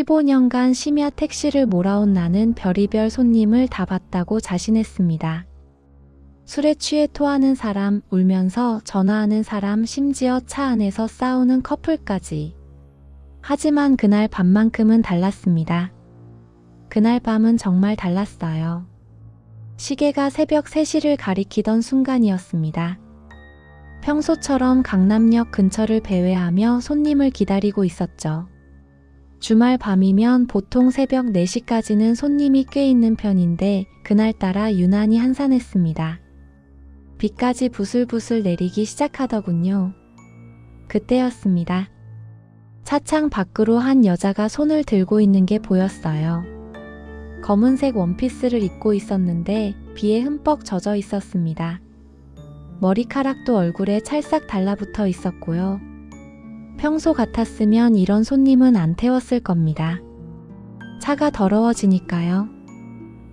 15년간 심야 택시를 몰아온 나는 별의별 손님을 다 봤다고 자신했습니다. 술에 취해 토하는 사람, 울면서 전화하는 사람, 심지어 차 안에서 싸우는 커플까지. 하지만 그날 밤만큼은 달랐습니다. 그날 밤은 정말 달랐어요. 시계가 새벽 3시를 가리키던 순간이었습니다. 평소처럼 강남역 근처를 배회하며 손님을 기다리고 있었죠. 주말 밤이면 보통 새벽 4시까지는 손님이 꽤 있는 편인데 그날따라 유난히 한산했습니다. 비까지 부슬부슬 내리기 시작하더군요. 그때였습니다. 차창 밖으로 한 여자가 손을 들고 있는 게 보였어요. 검은색 원피스를 입고 있었는데 비에 흠뻑 젖어 있었습니다. 머리카락도 얼굴에 찰싹 달라붙어 있었고요. 평소 같았으면 이런 손님은 안 태웠을 겁니다. 차가 더러워지니까요.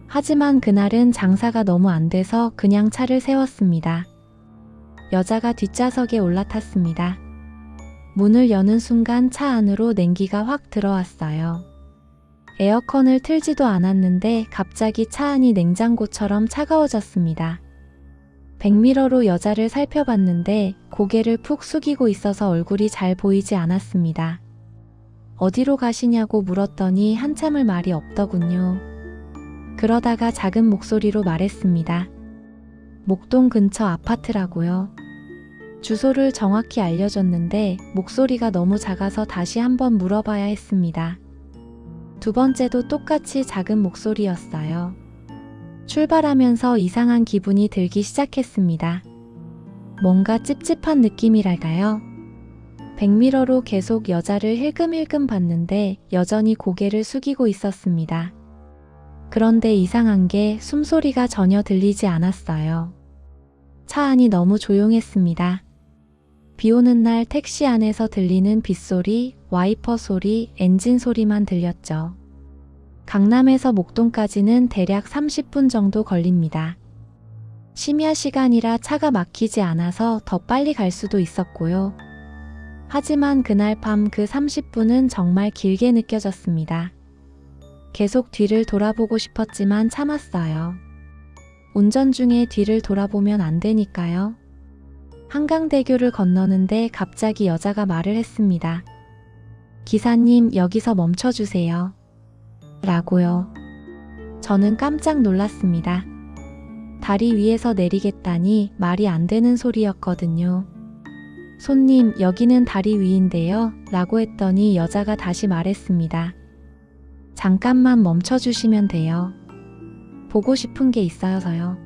하지만 그날은 장사가 너무 안 돼서 그냥 차를 세웠습니다. 여자가 뒷좌석에 올라탔습니다. 문을 여는 순간 차 안으로 냉기가 확 들어왔어요. 에어컨을 틀지도 않았는데 갑자기 차 안이 냉장고처럼 차가워졌습니다. 백미러로 여자를 살펴봤는데 고개를 푹 숙이고 있어서 얼굴이 잘 보이지 않았습니다. 어디로 가시냐고 물었더니 한참을 말이 없더군요. 그러다가 작은 목소리로 말했습니다. 목동 근처 아파트라고요. 주소를 정확히 알려줬는데 목소리가 너무 작아서 다시 한번 물어봐야 했습니다. 두 번째도 똑같이 작은 목소리였어요. 출발하면서 이상한 기분이 들기 시작했습니다. 뭔가 찝찝한 느낌이랄까요? 백미러로 계속 여자를 힐끔힐끔 봤는데 여전히 고개를 숙이고 있었습니다. 그런데 이상한 게 숨소리가 전혀 들리지 않았어요. 차 안이 너무 조용했습니다. 비 오는 날 택시 안에서 들리는 빗소리, 와이퍼 소리, 엔진 소리만 들렸죠. 강남에서 목동까지는 대략 30분 정도 걸립니다. 심야 시간이라 차가 막히지 않아서 더 빨리 갈 수도 있었고요. 하지만 그날 밤 그 30분은 정말 길게 느껴졌습니다. 계속 뒤를 돌아보고 싶었지만 참았어요. 운전 중에 뒤를 돌아보면 안 되니까요. 한강대교를 건너는데 갑자기 여자가 말을 했습니다. 기사님, 여기서 멈춰주세요. 라고요. 저는 깜짝 놀랐습니다. 다리 위에서 내리겠다니 말이 안 되는 소리였거든요. 손님, 여기는 다리 위인데요. 라고 했더니 여자가 다시 말했습니다. 잠깐만 멈춰주시면 돼요. 보고 싶은 게 있어서요.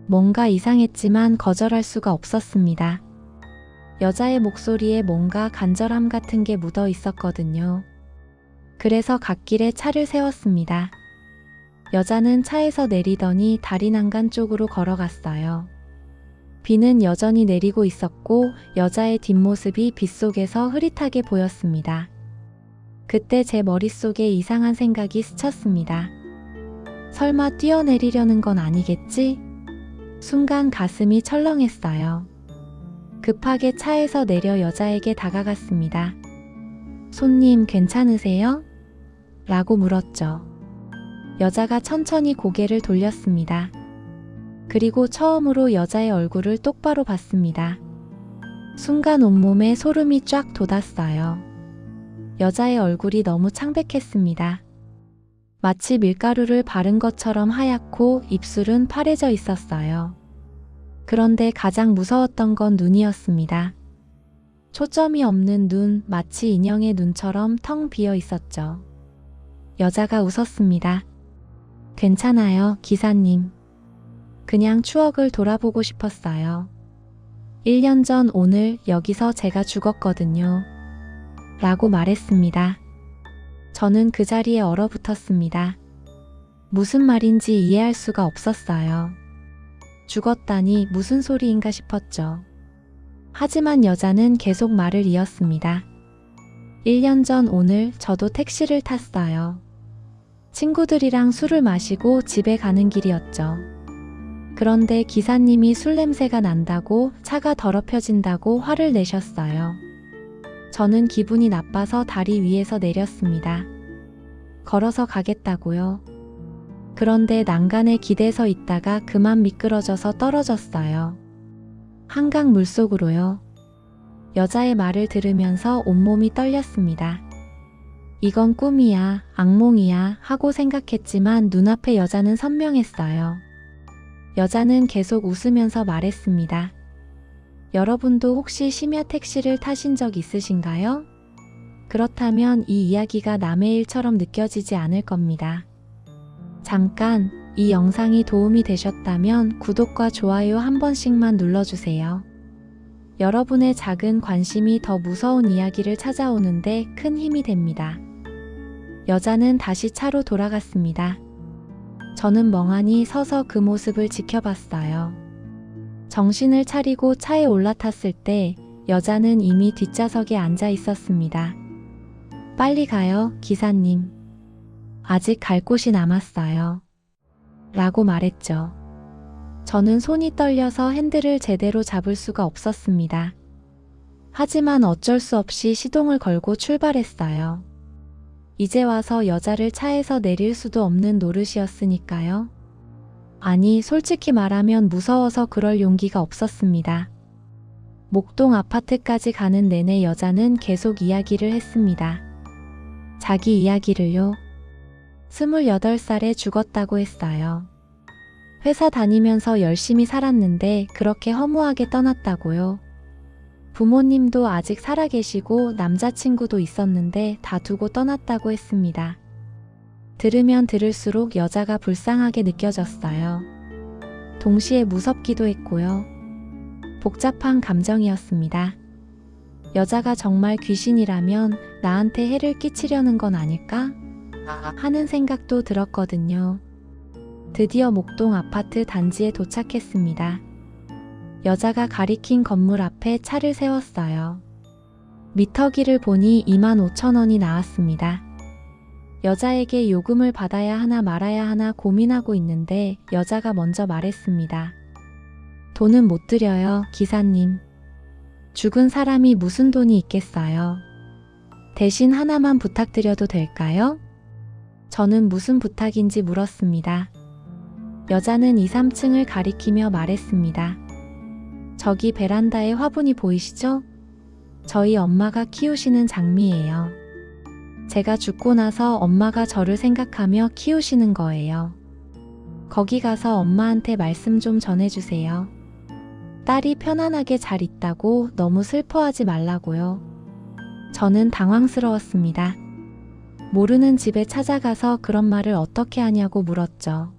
뭔가 이상했지만 거절할 수가 없었습니다. 여자의 목소리에 뭔가 간절함 같은 게 묻어 있었거든요. 그래서 갓길에 차를 세웠습니다. 여자는 차에서 내리더니 다리 난간 쪽으로 걸어갔어요. 비는 여전히 내리고 있었고 여자의 뒷모습이 빗속에서 흐릿하게 보였습니다. 그때 제 머릿속에 이상한 생각이 스쳤습니다. 설마 뛰어내리려는 건 아니겠지? 순간 가슴이 철렁했어요. 급하게 차에서 내려 여자에게 다가갔습니다. 손님, 괜찮으세요? 라고 물었죠. 여자가 천천히 고개를 돌렸습니다. 그리고 처음으로 여자의 얼굴을 똑바로 봤습니다. 순간 온몸에 소름이 쫙 돋았어요. 여자의 얼굴이 너무 창백했습니다. 마치 밀가루를 바른 것처럼 하얗고 입술은 파래져 있었어요. 그런데 가장 무서웠던 건 눈이었습니다. 초점이 없는 눈, 마치 인형의 눈처럼 텅 비어 있었죠. 여자가 웃었습니다. 괜찮아요, 기사님. 그냥 추억을 돌아보고 싶었어요. 1년 전 오늘 여기서 제가 죽었거든요. 라고 말했습니다. 저는 그 자리에 얼어붙었습니다. 무슨 말인지 이해할 수가 없었어요. 죽었다니 무슨 소리인가 싶었죠. 하지만 여자는 계속 말을 이었습니다. 1년 전 오늘 저도 택시를 탔어요. 친구들이랑 술을 마시고 집에 가는 길이었죠. 그런데 기사님이 술 냄새가 난다고, 차가 더럽혀진다고 화를 내셨어요. 저는 기분이 나빠서 다리 위에서 내렸습니다. 걸어서 가겠다고요. 그런데 난간에 기대서 있다가 그만 미끄러져서 떨어졌어요. 한강 물속으로요. 여자의 말을 들으면서 온몸이 떨렸습니다. 이건 꿈이야, 악몽이야 하고 생각했지만 눈앞의 여자는 선명했어요. 여자는 계속 웃으면서 말했습니다. 여러분도 혹시 심야 택시를 타신 적 있으신가요? 그렇다면 이 이야기가 남의 일처럼 느껴지지 않을 겁니다. 잠깐, 이 영상이 도움이 되셨다면 구독과 좋아요 한 번씩만 눌러주세요. 여러분의 작은 관심이 더 무서운 이야기를 찾아오는데 큰 힘이 됩니다. 여자는 다시 차로 돌아갔습니다. 저는 멍하니 서서 그 모습을 지켜봤어요. 정신을 차리고 차에 올라탔을 때 여자는 이미 뒷좌석에 앉아 있었습니다. 빨리 가요, 기사님. 아직 갈 곳이 남았어요. 라고 말했죠. 저는 손이 떨려서 핸들을 제대로 잡을 수가 없었습니다. 하지만 어쩔 수 없이 시동을 걸고 출발했어요. 이제 와서 여자를 차에서 내릴 수도 없는 노릇이었으니까요. 아니, 솔직히 말하면 무서워서 그럴 용기가 없었습니다. 목동 아파트까지 가는 내내 여자는 계속 이야기를 했습니다. 자기 이야기를요. 28살에 죽었다고 했어요. 회사 다니면서 열심히 살았는데 그렇게 허무하게 떠났다고요. 부모님도 아직 살아계시고 남자친구도 있었는데 다 두고 떠났다고 했습니다. 들으면 들을수록 여자가 불쌍하게 느껴졌어요. 동시에 무섭기도 했고요. 복잡한 감정이었습니다. 여자가 정말 귀신이라면 나한테 해를 끼치려는 건 아닐까? 하는 생각도 들었거든요. 드디어 목동 아파트 단지에 도착했습니다. 여자가 가리킨 건물 앞에 차를 세웠어요. 미터기를 보니 25,000원이 나왔습니다. 여자에게 요금을 받아야 하나 말아야 하나 고민하고 있는데 여자가 먼저 말했습니다. 돈은 못 드려요, 기사님. 죽은 사람이 무슨 돈이 있겠어요. 대신 하나만 부탁드려도 될까요? 저는 무슨 부탁인지 물었습니다. 여자는 2, 3층을 가리키며 말했습니다. 저기 베란다에 화분이 보이시죠? 저희 엄마가 키우시는 장미예요. 제가 죽고 나서 엄마가 저를 생각하며 키우시는 거예요. 거기 가서 엄마한테 말씀 좀 전해주세요. 딸이 편안하게 잘 있다고 너무 슬퍼하지 말라고요. 저는 당황스러웠습니다. 모르는 집에 찾아가서 그런 말을 어떻게 하냐고 물었죠.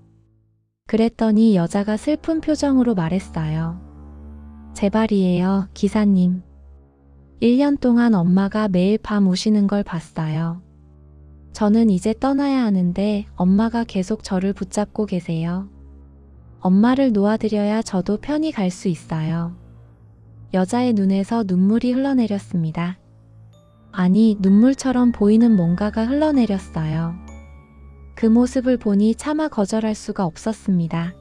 그랬더니 여자가 슬픈 표정으로 말했어요. 제발이에요, 기사님. 1년 동안 엄마가 매일 밤 우시는 걸 봤어요. 저는 이제 떠나야 하는데 엄마가 계속 저를 붙잡고 계세요. 엄마를 놓아드려야 저도 편히 갈 수 있어요. 여자의 눈에서 눈물이 흘러내렸습니다. 아니, 눈물처럼 보이는 뭔가가 흘러내렸어요. 그 모습을 보니 차마 거절할 수가 없었습니다.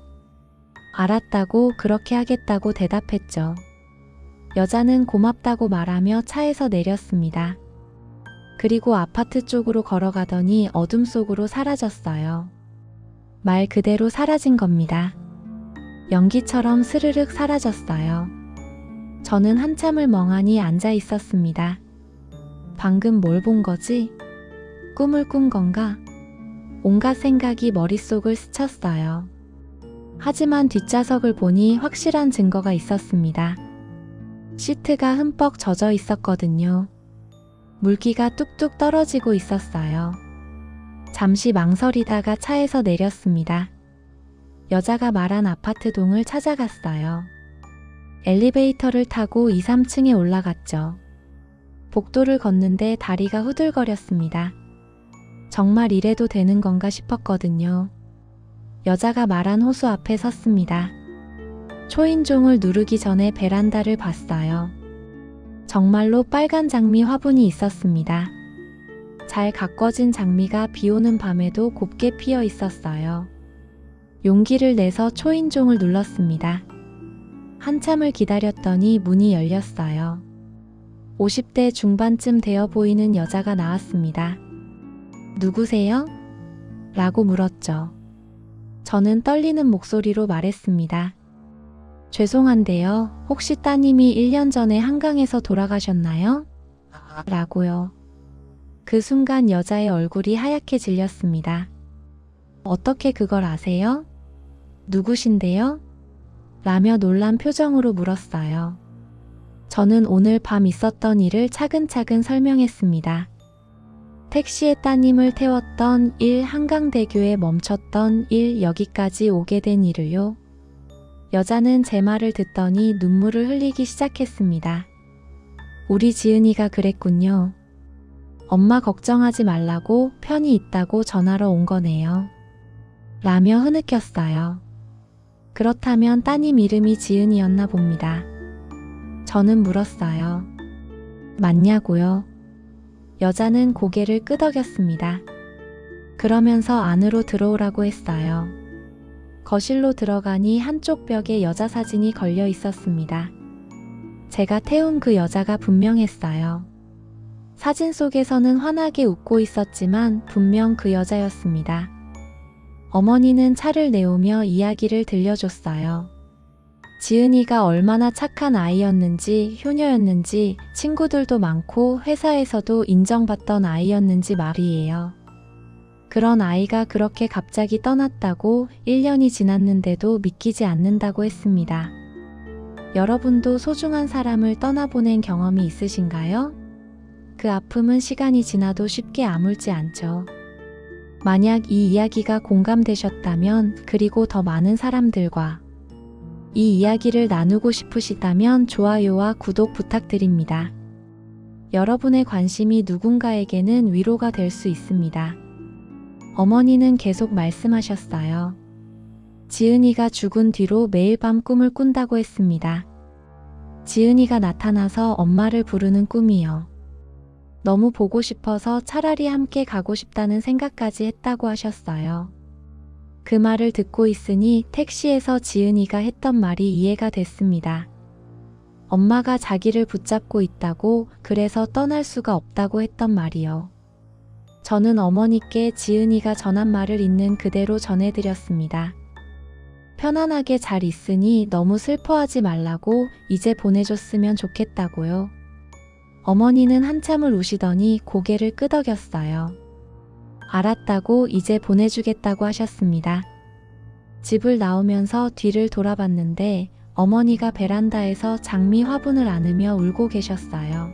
알았다고, 그렇게 하겠다고 대답했죠. 여자는 고맙다고 말하며 차에서 내렸습니다. 그리고 아파트 쪽으로 걸어가더니 어둠 속으로 사라졌어요. 말 그대로 사라진 겁니다. 연기처럼 스르륵 사라졌어요. 저는 한참을 멍하니 앉아 있었습니다. 방금 뭘 본 거지? 꿈을 꾼 건가? 온갖 생각이 머릿속을 스쳤어요. 하지만 뒷좌석을 보니 확실한 증거가 있었습니다. 시트가 흠뻑 젖어 있었거든요. 물기가 뚝뚝 떨어지고 있었어요. 잠시 망설이다가 차에서 내렸습니다. 여자가 말한 아파트 동을 찾아갔어요. 엘리베이터를 타고 2, 3층에 올라갔죠. 복도를 걷는데 다리가 후들거렸습니다. 정말 이래도 되는 건가 싶었거든요. 여자가 말한 호수 앞에 섰습니다. 초인종을 누르기 전에 베란다를 봤어요. 정말로 빨간 장미 화분이 있었습니다. 잘 가꿔진 장미가 비 오는 밤에도 곱게 피어 있었어요. 용기를 내서 초인종을 눌렀습니다. 한참을 기다렸더니 문이 열렸어요. 50대 중반쯤 되어 보이는 여자가 나왔습니다. 누구세요? 라고 물었죠. 저는 떨리는 목소리로 말했습니다. 죄송한데요. 혹시 따님이 1년 전에 한강에서 돌아가셨나요? 라고요. 그 순간 여자의 얼굴이 하얗게 질렸습니다. 어떻게 그걸 아세요? 누구신데요? 라며 놀란 표정으로 물었어요. 저는 오늘 밤 있었던 일을 차근차근 설명했습니다. 택시에 따님을 태웠던 일, 한강대교에 멈췄던 일, 여기까지 오게 된 일을요. 여자는 제 말을 듣더니 눈물을 흘리기 시작했습니다. 우리 지은이가 그랬군요. 엄마 걱정하지 말라고 편히 있다고 전하러 온 거네요. 라며 흐느꼈어요. 그렇다면 따님 이름이 지은이였나 봅니다. 저는 물었어요. 맞냐고요? 여자는 고개를 끄덕였습니다. 그러면서 안으로 들어오라고 했어요. 거실로 들어가니 한쪽 벽에 여자 사진이 걸려 있었습니다. 제가 태운 그 여자가 분명했어요. 사진 속에서는 환하게 웃고 있었지만 분명 그 여자였습니다. 어머니는 차를 내오며 이야기를 들려줬어요. 지은이가 얼마나 착한 아이였는지, 효녀였는지, 친구들도 많고 회사에서도 인정받던 아이였는지 말이에요. 그런 아이가 그렇게 갑자기 떠났다고 1년이 지났는데도 믿기지 않는다고 했습니다. 여러분도 소중한 사람을 떠나보낸 경험이 있으신가요? 그 아픔은 시간이 지나도 쉽게 아물지 않죠. 만약 이 이야기가 공감되셨다면, 그리고 더 많은 사람들과 이 이야기를 나누고 싶으시다면 좋아요와 구독 부탁드립니다. 여러분의 관심이 누군가에게는 위로가 될 수 있습니다. 어머니는 계속 말씀하셨어요. 지은이가 죽은 뒤로 매일 밤 꿈을 꾼다고 했습니다. 지은이가 나타나서 엄마를 부르는 꿈이요. 너무 보고 싶어서 차라리 함께 가고 싶다는 생각까지 했다고 하셨어요. 그 말을 듣고 있으니 택시에서 지은이가 했던 말이 이해가 됐습니다. 엄마가 자기를 붙잡고 있다고, 그래서 떠날 수가 없다고 했던 말이요. 저는 어머니께 지은이가 전한 말을 있는 그대로 전해드렸습니다. 편안하게 잘 있으니 너무 슬퍼하지 말라고, 이제 보내줬으면 좋겠다고요. 어머니는 한참을 우시더니 고개를 끄덕였어요. 알았다고, 이제 보내주겠다고 하셨습니다. 집을 나오면서 뒤를 돌아봤는데 어머니가 베란다에서 장미 화분을 안으며 울고 계셨어요.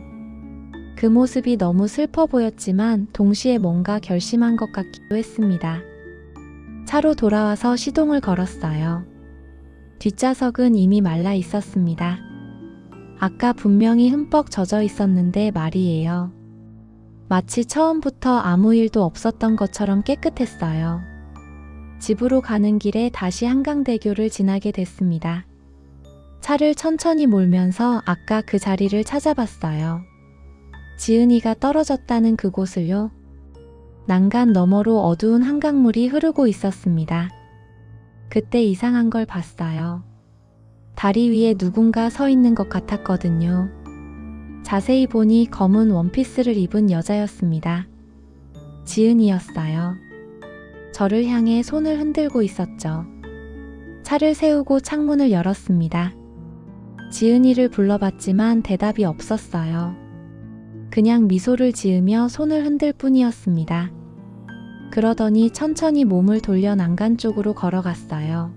그 모습이 너무 슬퍼 보였지만 동시에 뭔가 결심한 것 같기도 했습니다. 차로 돌아와서 시동을 걸었어요. 뒷좌석은 이미 말라 있었습니다. 아까 분명히 흠뻑 젖어 있었는데 말이에요. 마치 처음부터 아무 일도 없었던 것처럼 깨끗했어요. 집으로 가는 길에 다시 한강대교를 지나게 됐습니다. 차를 천천히 몰면서 아까 그 자리를 찾아봤어요. 지은이가 떨어졌다는 그곳을요. 난간 너머로 어두운 한강물이 흐르고 있었습니다. 그때 이상한 걸 봤어요. 다리 위에 누군가 서 있는 것 같았거든요. 자세히 보니 검은 원피스를 입은 여자였습니다. 지은이였어요. 저를 향해 손을 흔들고 있었죠. 차를 세우고 창문을 열었습니다. 지은이를 불러봤지만 대답이 없었어요. 그냥 미소를 지으며 손을 흔들 뿐이었습니다. 그러더니 천천히 몸을 돌려 난간 쪽으로 걸어갔어요.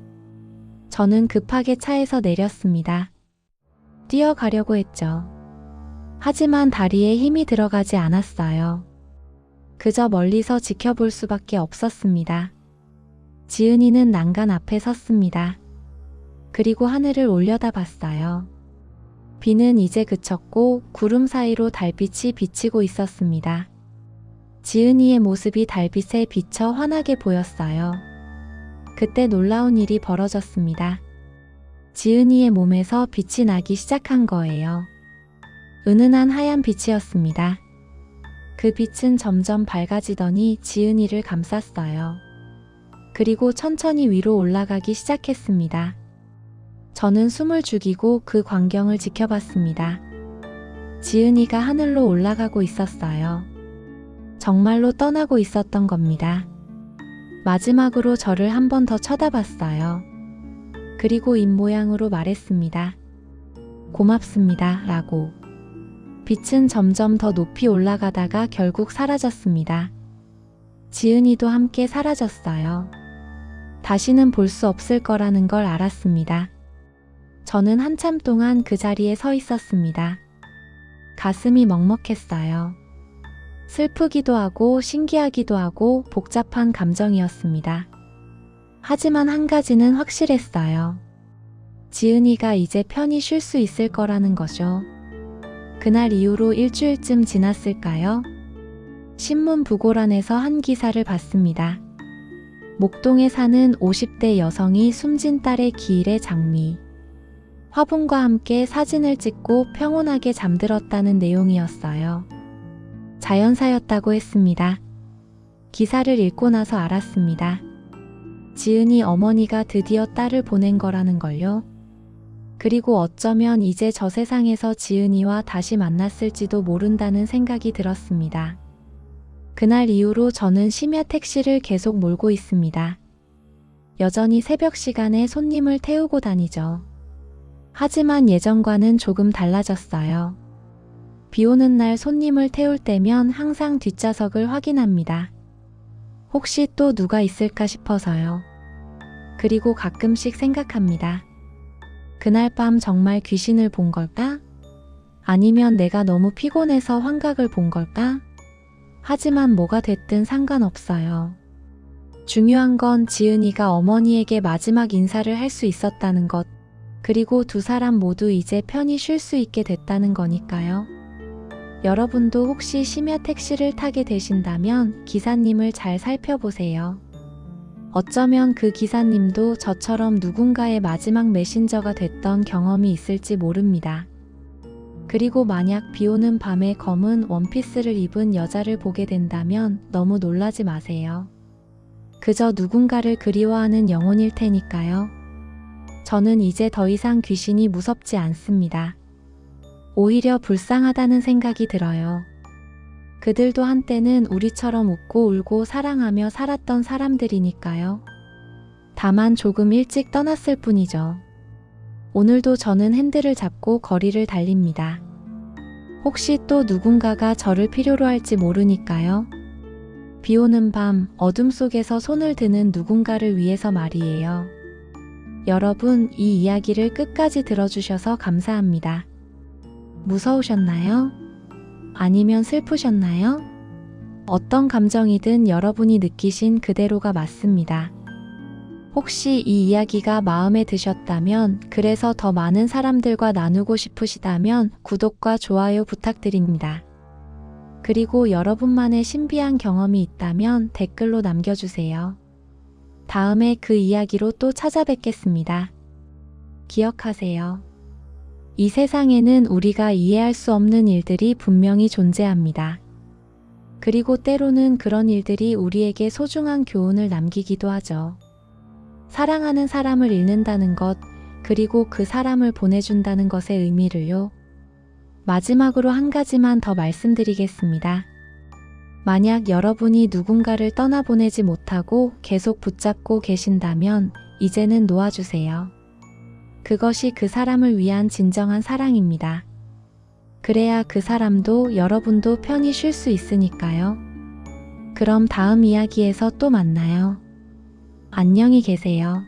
저는 급하게 차에서 내렸습니다. 뛰어가려고 했죠. 하지만 다리에 힘이 들어가지 않았어요. 그저 멀리서 지켜볼 수밖에 없었습니다. 지은이는 난간 앞에 섰습니다. 그리고 하늘을 올려다봤어요. 비는 이제 그쳤고 구름 사이로 달빛이 비치고 있었습니다. 지은이의 모습이 달빛에 비쳐 환하게 보였어요. 그때 놀라운 일이 벌어졌습니다. 지은이의 몸에서 빛이 나기 시작한 거예요. 은은한 하얀 빛이었습니다. 그 빛은 점점 밝아지더니 지은이를 감쌌어요. 그리고 천천히 위로 올라가기 시작했습니다. 저는 숨을 죽이고 그 광경을 지켜봤습니다. 지은이가 하늘로 올라가고 있었어요. 정말로 떠나고 있었던 겁니다. 마지막으로 저를 한 번 더 쳐다봤어요. 그리고 입모양으로 말했습니다. 고맙습니다. 라고. 빛은 점점 더 높이 올라가다가 결국 사라졌습니다. 지은이도 함께 사라졌어요. 다시는 볼 수 없을 거라는 걸 알았습니다. 저는 한참 동안 그 자리에 서 있었습니다. 가슴이 먹먹했어요. 슬프기도 하고 신기하기도 하고 복잡한 감정이었습니다. 하지만 한 가지는 확실했어요. 지은이가 이제 편히 쉴 수 있을 거라는 거죠. 그날 이후로 일주일쯤 지났을까요? 신문 부고란에서 한 기사를 봤습니다. 목동에 사는 50대 여성이 숨진 딸의 기일의 장미. 화분과 함께 사진을 찍고 평온하게 잠들었다는 내용이었어요. 자연사였다고 했습니다. 기사를 읽고 나서 알았습니다. 지은이 어머니가 드디어 딸을 보낸 거라는 걸요. 그리고 어쩌면 이제 저 세상에서 지은이와 다시 만났을지도 모른다는 생각이 들었습니다. 그날 이후로 저는 심야 택시를 계속 몰고 있습니다. 여전히 새벽 시간에 손님을 태우고 다니죠. 하지만 예전과는 조금 달라졌어요. 비 오는 날 손님을 태울 때면 항상 뒷좌석을 확인합니다. 혹시 또 누가 있을까 싶어서요. 그리고 가끔씩 생각합니다. 그날 밤 정말 귀신을 본 걸까? 아니면 내가 너무 피곤해서 환각을 본 걸까? 하지만 뭐가 됐든 상관없어요. 중요한 건 지은이가 어머니에게 마지막 인사를 할 수 있었다는 것, 그리고 두 사람 모두 이제 편히 쉴 수 있게 됐다는 거니까요. 여러분도 혹시 심야 택시를 타게 되신다면 기사님을 잘 살펴보세요. 어쩌면 그 기사님도 저처럼 누군가의 마지막 메신저가 됐던 경험이 있을지 모릅니다. 그리고 만약 비 오는 밤에 검은 원피스를 입은 여자를 보게 된다면 너무 놀라지 마세요. 그저 누군가를 그리워하는 영혼일 테니까요. 저는 이제 더 이상 귀신이 무섭지 않습니다. 오히려 불쌍하다는 생각이 들어요. 그들도 한때는 우리처럼 웃고 울고 사랑하며 살았던 사람들이니까요. 다만 조금 일찍 떠났을 뿐이죠. 오늘도 저는 핸들을 잡고 거리를 달립니다. 혹시 또 누군가가 저를 필요로 할지 모르니까요. 비 오는 밤 어둠 속에서 손을 드는 누군가를 위해서 말이에요. 여러분, 이 이야기를 끝까지 들어주셔서 감사합니다. 무서우셨나요? 아니면 슬프셨나요? 어떤 감정이든 여러분이 느끼신 그대로가 맞습니다. 혹시 이 이야기가 마음에 드셨다면, 그래서 더 많은 사람들과 나누고 싶으시다면 구독과 좋아요 부탁드립니다. 그리고 여러분만의 신비한 경험이 있다면 댓글로 남겨주세요. 다음에 그 이야기로 또 찾아뵙겠습니다. 기억하세요. 이 세상에는 우리가 이해할 수 없는 일들이 분명히 존재합니다. 그리고 때로는 그런 일들이 우리에게 소중한 교훈을 남기기도 하죠. 사랑하는 사람을 잃는다는 것, 그리고 그 사람을 보내준다는 것의 의미를요. 마지막으로 한 가지만 더 말씀드리겠습니다. 만약 여러분이 누군가를 떠나보내지 못하고 계속 붙잡고 계신다면 이제는 놓아주세요. 그것이 그 사람을 위한 진정한 사랑입니다. 그래야 그 사람도 여러분도 편히 쉴 수 있으니까요. 그럼 다음 이야기에서 또 만나요. 안녕히 계세요.